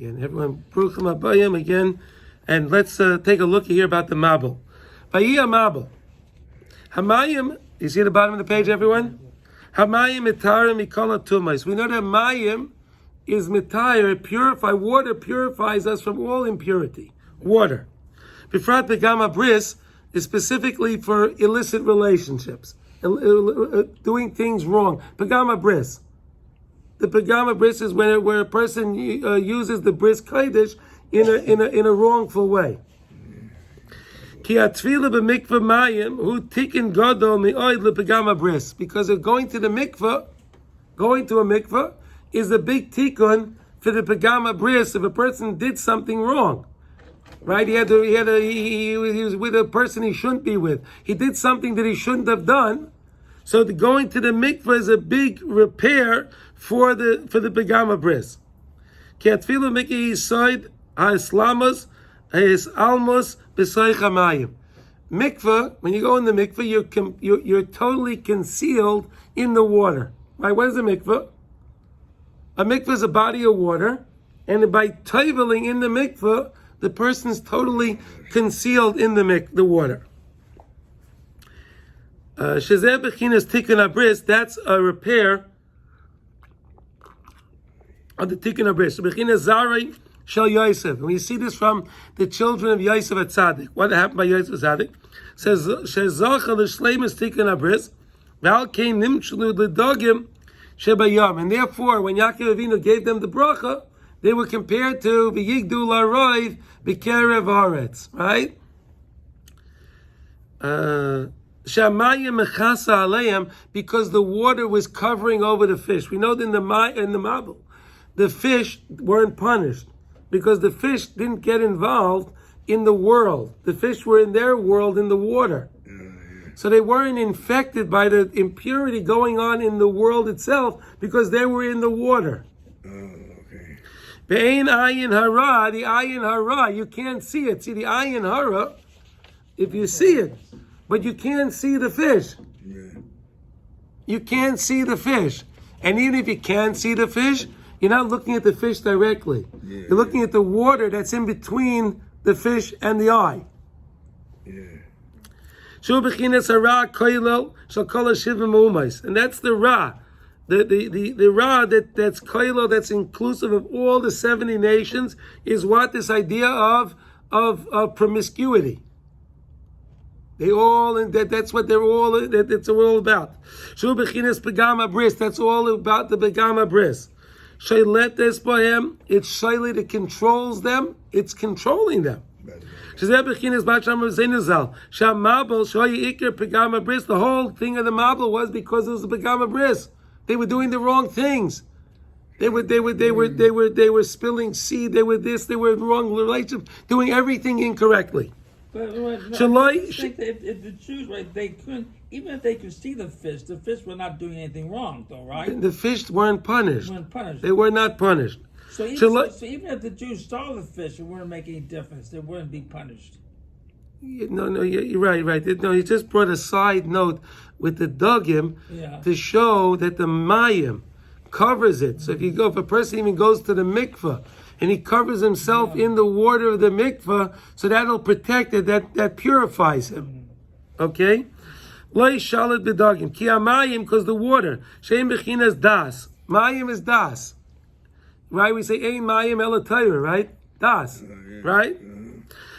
again. Everyone, Bruchim Abayim again. And let's take a look here about the Mabel. Vayia Mabel. Hamayim, you see the bottom of the page, everyone? Hamayim mitarim mikola tumais. We know that Mayim is mitayr, purify. Water purifies us from all impurity. Water. Bifrat begama bris is specifically for illicit relationships. Doing things wrong. Begama bris. The Pagama bris is where a person uses the bris kodesh in a wrongful way. Ki atfila b'mikve mayim hu tikin gadol mi'oid lepagama bris, because of going to a mikveh is a big tikkun for the pagama bris if a person did something wrong. Right? He was with a person he shouldn't be with. He did something that he shouldn't have done. So going to the mikveh is a big repair for the pagama bris. Ki atfila mikveh yisoid ha'eslamos ha'esalmos b'soich hamayim. Mikveh, when you go in the mikveh, you're totally concealed in the water. Right? What is a mikveh? A mikveh is a body of water, and by toveling in the mikveh, the person is totally concealed in the water. Shezeh bechinas tikkun abris, that's a repair of the tikkun abris. Bechinas zarei shel Yosef. And we see this from the children of Yosef at Tzaddik. What happened by Yosef at Tzaddik? Says shezocha l'shleimus tikkun abris, v'al kein nimshlu l'dogim shebayam. And therefore, when Yaakov Avinu gave them the bracha, they were compared to v'yigdu l'roiv b'kerev haaretz. Right? Shamayim mechasa aleim, because the water was covering over the fish. We know that in the Mabel, the fish weren't punished because the fish didn't get involved in the world. The fish were in their world in the water. So they weren't infected by the impurity going on in the world itself because they were in the water. Be'ein ayin hara, the ayin hara, you can't see it. See the ayin hara, if you see it, but you can't see the fish. You can't see the fish. And even if you can't see the fish, you're not looking at the fish directly. You're looking at the water that's in between the fish and the eye. And that's the ra. The ra that's koilo, that's inclusive of all the 70 nations, is what? This idea of promiscuity. They all, and that's what they're all. That's all about. Shu bechinas pagama bris. That's all about the pagama bris. Shayletes bohem. It's shayli that controls them. It's controlling them. Shazeh bechinas b'cham zenizal. Shamabel shoyi ikir pagama bris. The whole thing of the mabel was because it was the pagama bris. They were doing the wrong things. They were spilling seed. They were this. They were wrong relationship, doing everything incorrectly. But I think that if the Jews, right, they couldn't, even if they could see the fish were not doing anything wrong, though, right? The fish weren't punished. They were not punished. So even if the Jews saw the fish, it wouldn't make any difference. They wouldn't be punished. No, you're right. No, he just brought a side note with the dogim to show that the mayim covers it. So if a person even goes to the mikveh, and he covers himself in the water of the mikveh, so that'll protect it, that purifies him. Okay? Loi shalit b'dagim. Ki amayim, because the water. Shein bechinas das. Mayim is das. Right? We say, ein mayim ela Torah, right? Das. Right?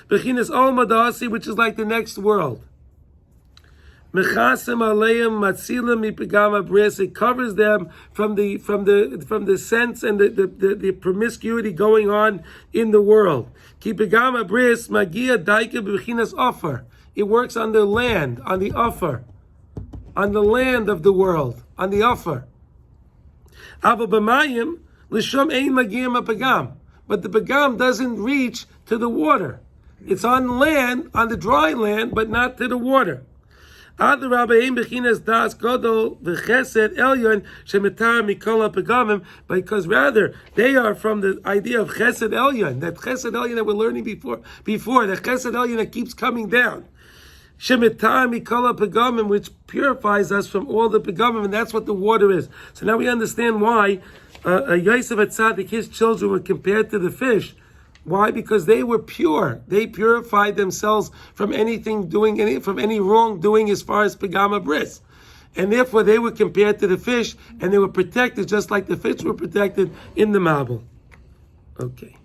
Bechinas ol madasi, which is like the next world. Mechasem aleim matzilim mipagama bris. It covers them from the sense and the promiscuity going on in the world. Ki pagama bris magia daika bechinas offer. It works on the land, on the offer, on the land of the world, on the offer. Ava b'mayim l'shom ein magiyam apagam. But the pagam doesn't reach to the water. It's on land, on the dry land, but not to the water. Because rather they are from the idea of chesed elyon, that chesed elyon that we're learning before, the chesed elyon that keeps coming down, which purifies us from all the pegamim, and that's what the water is. So now we understand why Yosef HaTzadik, his children were compared to the fish. Why? Because they were pure. They purified themselves from from any wrongdoing as far as Pagama Bris. And therefore they were compared to the fish, and they were protected just like the fish were protected in the Mabul. Okay.